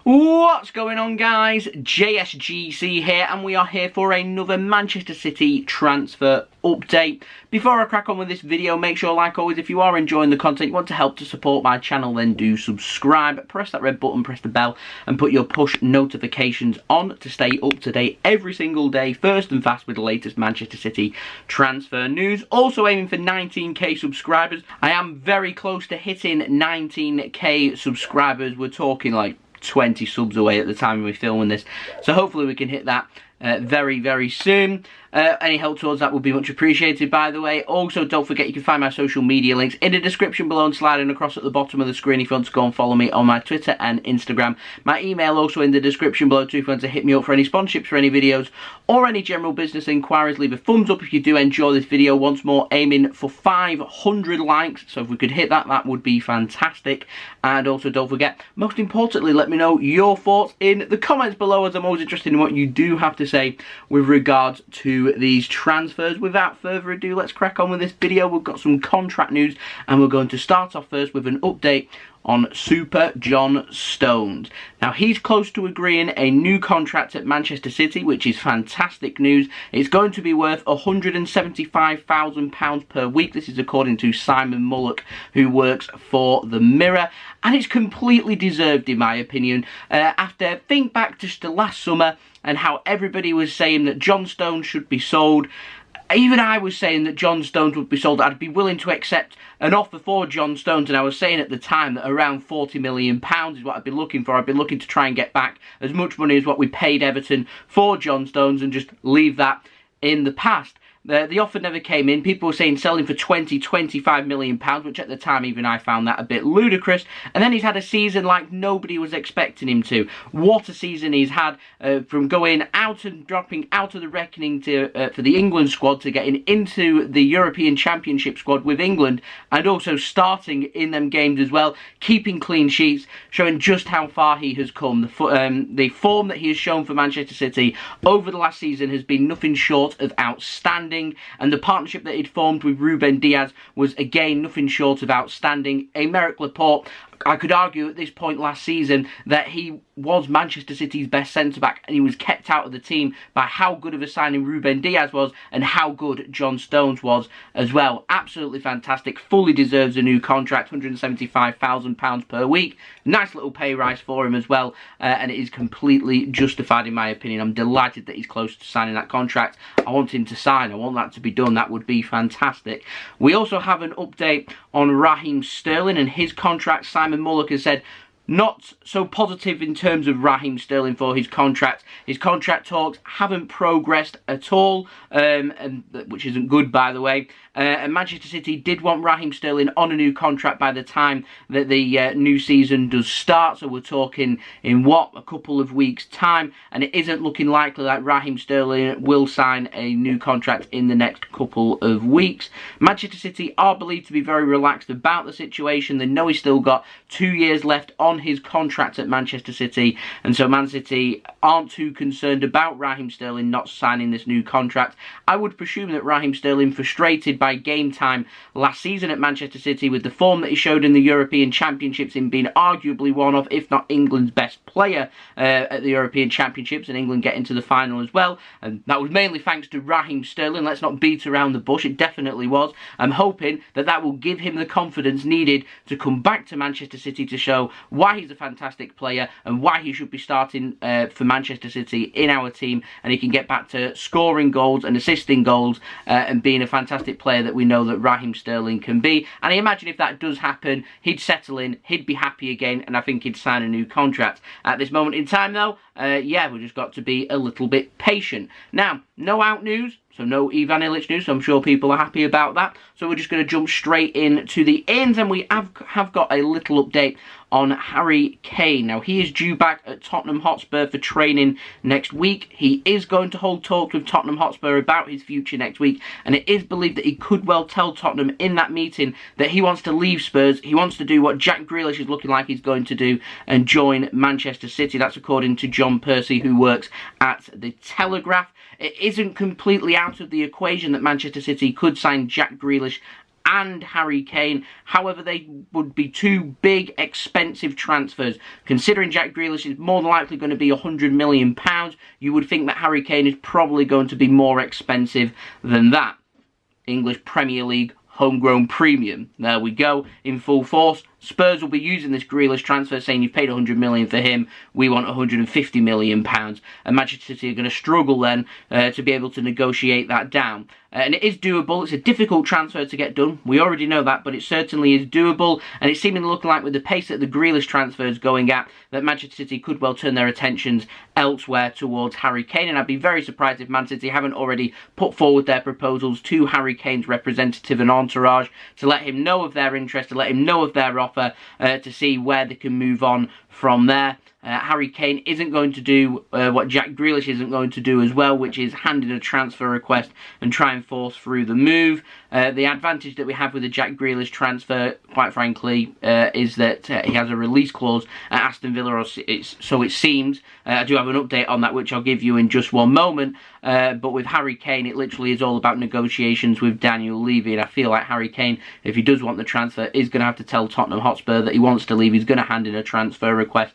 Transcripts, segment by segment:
What's going on, guys? JSGC here, and we are here for another Manchester City transfer update. Before I crack on with this video, make sure, like always, if you are enjoying the content, you want to help to support my channel, then do subscribe, press that red button, press the bell, and put your push notifications on to stay up to date every single day, first and fast with the latest Manchester City transfer news. Also aiming for 19k subscribers. I am very close to hitting 19k subscribers. We're talking like 20 subs away at the time we're filming this, so hopefully we can hit that very soon. Any help towards that would be much appreciated, by the way. Also, don't forget you can find my social media links in the description below and sliding across at the bottom of the screen if you want to go and follow me on my Twitter and Instagram. My email also in the description below too if you want to hit me up for any sponsorships for any videos or any general business inquiries. Leave a thumbs up if you do enjoy this video. Once more, aiming for 500 likes, so if we could hit that, that would be fantastic. And also, don't forget, most importantly, let me know your thoughts in the comments below, as I'm always interested in what you do have to say with regards to these transfers. Without further ado, let's crack on with this video. We've got some contract news, and we're going to start off first with an update on Super John Stones. Now, he's close to agreeing a new contract at Manchester City, which is fantastic news. It's going to be worth £175,000 per week. This is according to Simon Mullock, who works for the Mirror, and it's completely deserved in my opinion. After think back just to last summer and how everybody was saying that John Stones should be sold. Even I was saying that John Stones would be sold. I'd be willing to accept an offer for John Stones, and I was saying at the time that around £40 million is what I'd be looking for. I'd be looking to try and get back as much money as what we paid Everton for John Stones and just leave that in the past. The offer never came in. People were saying selling for £25 million, which at the time even I found that a bit ludicrous. And then he's had a season like nobody was expecting him to. What a season he's had, from going out and dropping out of the reckoning to for the England squad, to getting into the European Championship squad with England, and also starting in them games as well, keeping clean sheets, showing just how far he has come. The form that he has shown for Manchester City over the last season has been nothing short of outstanding. And the partnership that he'd formed with Ruben Diaz was again nothing short of outstanding. Aymeric Laporte, I could argue at this point last season that he was Manchester City's best centre-back, and he was kept out of the team by how good of a signing Ruben Diaz was and how good John Stones was as well. Absolutely fantastic. Fully deserves a new contract, £175,000 per week. Nice little pay rise for him as well, and it is completely justified in my opinion. I'm delighted that he's close to signing that contract. I want him to sign. I want that to be done. That would be fantastic. We also have an update on Raheem Sterling and his contract. Simon Mullock has said not so positive in terms of Raheem Sterling for his contract. His contract talks haven't progressed at all, which isn't good, by the way. And Manchester City did want Raheem Sterling on a new contract by the time that the new season does start. So we're talking in a couple of weeks' time, and it isn't looking likely that Raheem Sterling will sign a new contract in the next couple of weeks. Manchester City are believed to be very relaxed about the situation. They know he's still got 2 years left on his contract at Manchester City, and so Man City aren't too concerned about Raheem Sterling not signing this new contract. I would presume that Raheem Sterling, frustrated by game time last season at Manchester City with the form that he showed in the European Championships, in being arguably one of, if not England's best player at the European Championships, and England getting to the final as well, and that was mainly thanks to Raheem Sterling. Let's not beat around the bush, it definitely was. I'm hoping that that will give him the confidence needed to come back to Manchester City to show why he's a fantastic player and why he should be starting for Manchester City in our team, and he can get back to scoring goals and assisting goals and being a fantastic player that we know that Raheem Sterling can be. And I imagine if that does happen, he'd settle in, he'd be happy again, and I think he'd sign a new contract. At this moment in time though, yeah, we've just got to be a little bit patient. Now, no out news, so no Ivan Illich news, so I'm sure people are happy about that. So we're just going to jump straight into the ins, and we have got a little update on Harry Kane. Now, he is due back at Tottenham Hotspur for training next week. He is going to hold talks with Tottenham Hotspur about his future next week, and it is believed that he could well tell Tottenham in that meeting that he wants to leave Spurs. He wants to do what Jack Grealish is looking like he's going to do and join Manchester City. That's according to Percy, who works at the Telegraph. It isn't completely out of the equation that Manchester City could sign Jack Grealish and Harry Kane. However, they would be two big, expensive transfers. Considering Jack Grealish is more than likely going to be £100 million, you would think that Harry Kane is probably going to be more expensive than that. English Premier League homegrown premium. There we go, in full force. Spurs will be using this Grealish transfer, saying you've paid £100 million for him, we want £150 million. And Manchester City are going to struggle then to be able to negotiate that down. And it is doable. It's a difficult transfer to get done. We already know that, but it certainly is doable. And it's seemingly looking like with the pace that the Grealish transfer is going at, that Manchester City could well turn their attentions elsewhere towards Harry Kane. And I'd be very surprised if Man City haven't already put forward their proposals to Harry Kane's representative and entourage to let him know of their interest, to let him know of their offer, to see where they can move on from there. Harry Kane isn't going to do what Jack Grealish isn't going to do as well, which is hand in a transfer request and try and force through the move. The advantage that we have with the Jack Grealish transfer, quite frankly, is that he has a release clause at Aston Villa, or so it seems. I do have an update on that, which I'll give you in just one moment. But with Harry Kane, it literally is all about negotiations with Daniel Levy. And I feel like Harry Kane, if he does want the transfer, is going to have to tell Tottenham Hotspur that he wants to leave. He's going to hand in a transfer request.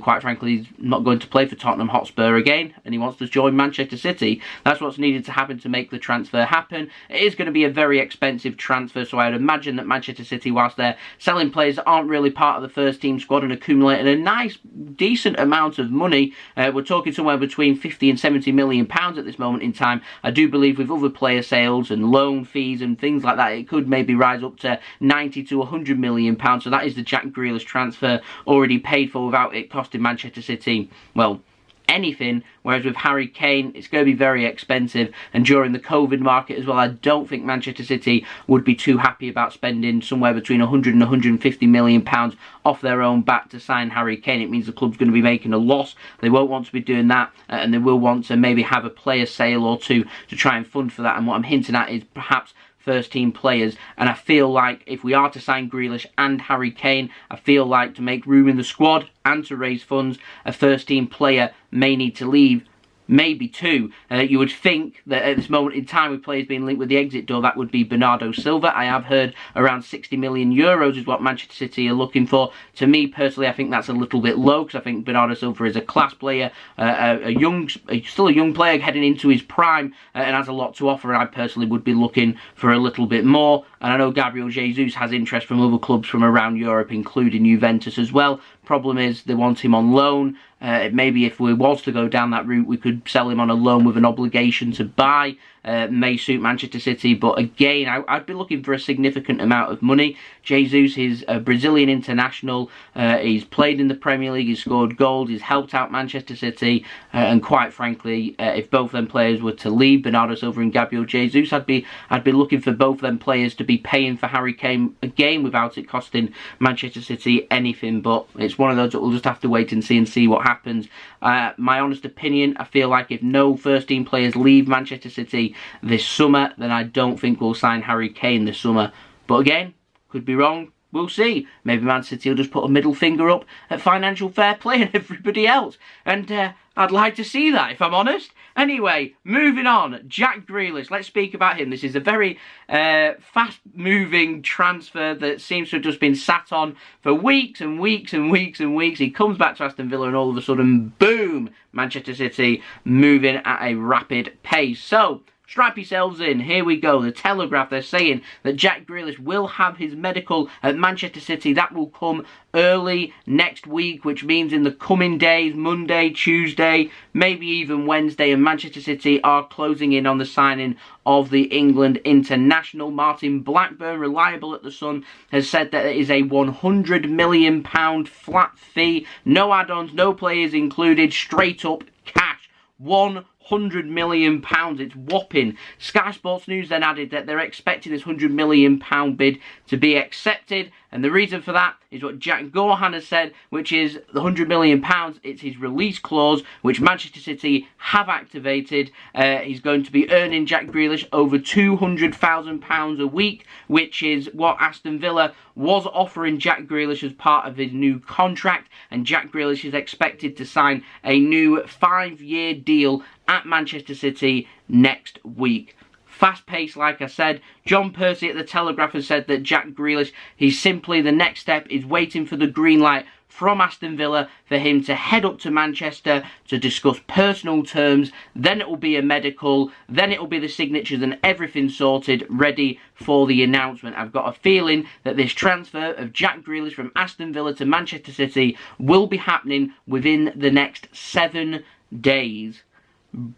Quite frankly, he's not going to play for Tottenham Hotspur again, and he wants to join Manchester City. That's what's needed to happen to make the transfer happen. It is going to be a very expensive transfer, so I would imagine that Manchester City, whilst they're selling players that aren't really part of the first team squad and accumulating a nice, decent amount of money, we're talking somewhere between 50 and 70 million pounds at this moment in time. I do believe with other player sales and loan fees and things like that, it could maybe rise up to 90 to 100 million pounds. So that is the Jack Grealish transfer already paid for without it costing Manchester City, well, anything. Whereas with Harry Kane, it's going to be very expensive, and during the COVID market as well, I don't think Manchester City would be too happy about spending somewhere between 100 and 150 million pounds off their own bat to sign Harry Kane. It means the club's going to be making a loss. They won't want to be doing that, and they will want to maybe have a player sale or two to try and fund for that. And what I'm hinting at is perhaps first team players, and I feel like if we are to sign Grealish and Harry Kane, I feel like to make room in the squad and to raise funds, a first team player may need to leave, maybe two. You would think that at this moment in time, with players being linked with the exit door, that would be Bernardo Silva. I have heard around 60 million euros is what Manchester City are looking for. To me personally, I think that's a little bit low, because I think Bernardo Silva is a class player, still a young player heading into his prime, and has a lot to offer. And I personally would be looking for a little bit more. And I know Gabriel Jesus has interest from other clubs from around Europe, including Juventus as well. Problem is, they want him on loan. Maybe if we was to go down that route, we could sell him on a loan with an obligation to buy. May suit Manchester City, but again, I'd be looking for a significant amount of money. Jesus is a Brazilian international. He's played in the Premier League. He's scored goals. He's helped out Manchester City. And quite frankly, if both them players were to leave, Bernardo Silva and Gabriel Jesus, I'd be looking for both them players to be paying for Harry Kane again without it costing Manchester City anything. But it's one of those that we'll just have to wait and see what happens. My honest opinion, I feel like if no first team players leave Manchester City this summer, then I don't think we'll sign Harry Kane this summer. But again, could be wrong. We'll see. Maybe Man City will just put a middle finger up at financial fair play and everybody else. And I'd like to see that, if I'm honest. Anyway, moving on. Jack Grealish. Let's speak about him. This is a very fast-moving transfer that seems to have just been sat on for weeks and weeks and weeks and weeks. He comes back to Aston Villa and all of a sudden, boom, Manchester City moving at a rapid pace. So, strap yourselves in, here we go. The Telegraph, they're saying that Jack Grealish will have his medical at Manchester City. That will come early next week, which means in the coming days, Monday, Tuesday, maybe even Wednesday, and Manchester City are closing in on the signing of the England international. Martin Blackburn, reliable at the Sun, has said that it is a £100 million flat fee, no add-ons, no players included, straight up cash. £100 million. It's whopping. Sky Sports News then added that they're expecting this £100 million bid to be accepted, and the reason for that is what Jack Gaughan has said, which is the £100 million, it's his release clause, which Manchester City have activated. He's going to be earning, Jack Grealish, over £200,000 a week, which is what Aston Villa was offering Jack Grealish as part of his new contract, and Jack Grealish is expected to sign a new 5-year deal at Manchester City next week. fast-paced, like I said. John Percy at the Telegraph has said that Jack Grealish, he's simply, the next step is waiting for the green light from Aston Villa for him to head up to Manchester to discuss personal terms. Then it will be a medical, then it will be the signatures and everything sorted, ready for the announcement. I've got a feeling that this transfer of Jack Grealish from Aston Villa to Manchester City will be happening within the next 7 days.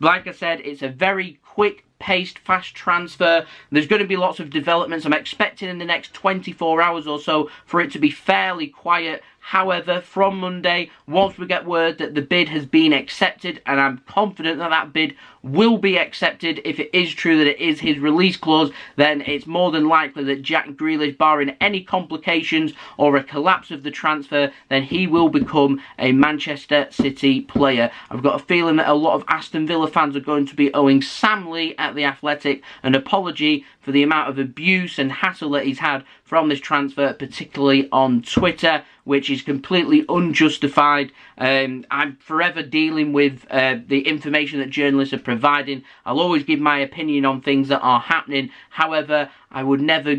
Like I said, it's a very quick-paced, fast transfer. There's going to be lots of developments. I'm expecting in the next 24 hours or so for it to be fairly quiet. However, from Monday, once we get word that the bid has been accepted, and I'm confident that that bid will be accepted, if it is true that it is his release clause, then it's more than likely that Jack Grealish, barring any complications or a collapse of the transfer, then he will become a Manchester City player. I've got a feeling that a lot of Aston Villa fans are going to be owing Sam Lee at The Athletic an apology for the amount of abuse and hassle that he's had from this transfer, particularly on Twitter, which is completely unjustified. I'm forever dealing with the information that journalists are providing. I'll always give my opinion on things that are happening. However, I would never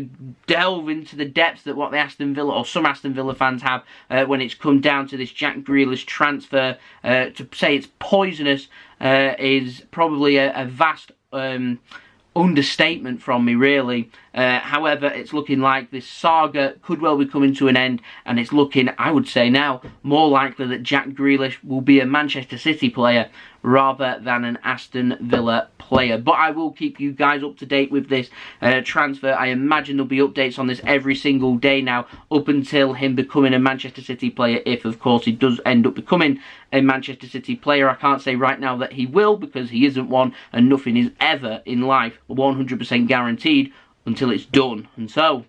delve into the depths that what the Aston Villa, or some Aston Villa fans have, when it's come down to this Jack Grealish transfer. To say it's poisonous is probably a vast understatement from me, really. However, it's looking like this saga could well be coming to an end, and it's looking, I would say now, more likely that Jack Grealish will be a Manchester City player rather than an Aston Villa player. But I will keep you guys up to date with this transfer. I imagine there'll be updates on this every single day now, up until him becoming a Manchester City player, if of course he does end up becoming a Manchester City player. I can't say right now that he will, because he isn't one, and nothing is ever in life 100% guaranteed until it's done. And so,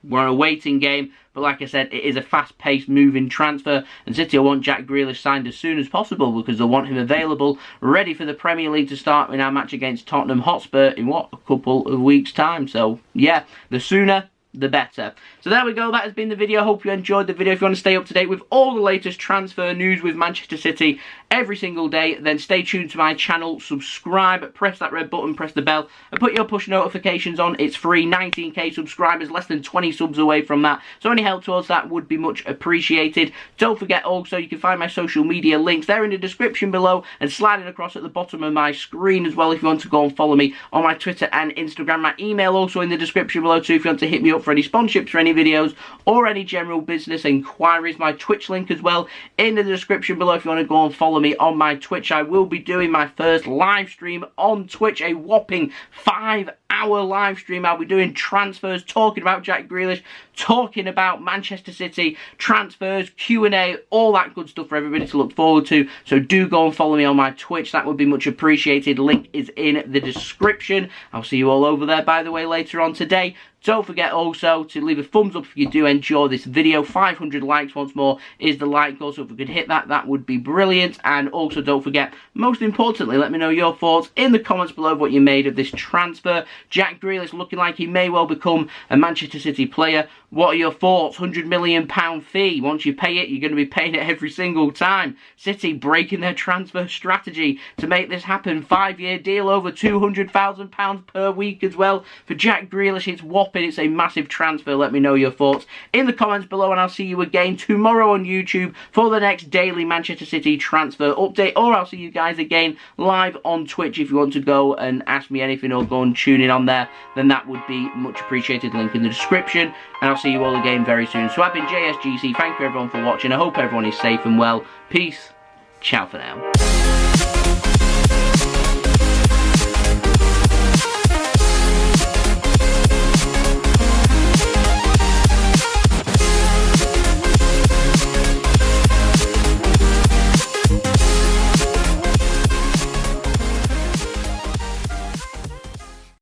we're on a waiting game, but like I said, it is a fast-paced, moving transfer, and City will want Jack Grealish signed as soon as possible, because they'll want him available, ready for the Premier League to start in our match against Tottenham Hotspur in, what, a couple of weeks' time. So, yeah, the sooner the better. So there we go, that has been the video. Hope you enjoyed the video. If you want to stay up to date with all the latest transfer news with Manchester City every single day, then stay tuned to my channel, subscribe, press that red button, press the bell, and put your push notifications on. It's free. 19k subscribers, less than 20 subs away from that, so any help towards that would be much appreciated. Don't forget also, you can find my social media links there in the description below, and sliding across at the bottom of my screen as well, if you want to go and follow me on my Twitter and Instagram. My email also in the description below too, if you want to hit me up for any sponsorships for any videos or any general business inquiries. My Twitch link as well in the description below if you want to go and follow me on my Twitch. I will be doing my first live stream on Twitch, a whopping 5-hour live stream. I'll be doing transfers, talking about Jack Grealish, talking about Manchester City, transfers, Q&A, all that good stuff for everybody to look forward to. So do go and follow me on my Twitch. That would be much appreciated. Link is in the description. I'll see you all over there, by the way, later on today. Don't forget also to leave a thumbs up if you do enjoy this video. 500 likes once more is the like goal, so if we could hit that, that would be brilliant. And also don't forget, most importantly, let me know your thoughts in the comments below of what you made of this transfer. Jack Grealish looking like he may well become a Manchester City player. What are your thoughts? £100 million fee. Once you pay it, you're going to be paying it every single time. City breaking their transfer strategy to make this happen. 5-year deal, over £200,000 per week as well for Jack Grealish. It's whopping. It's a massive transfer. Let me know your thoughts in the comments below, and I'll see you again tomorrow on YouTube for the next daily Manchester City transfer update, or I'll see you guys again live on Twitch. If you want to go and ask me anything or go and tune in on there, then that would be much appreciated. Link in the description, and I'll see you all again very soon. So I've been JSGC. Thank you everyone for watching. I hope everyone is safe and well. Peace. Ciao for now.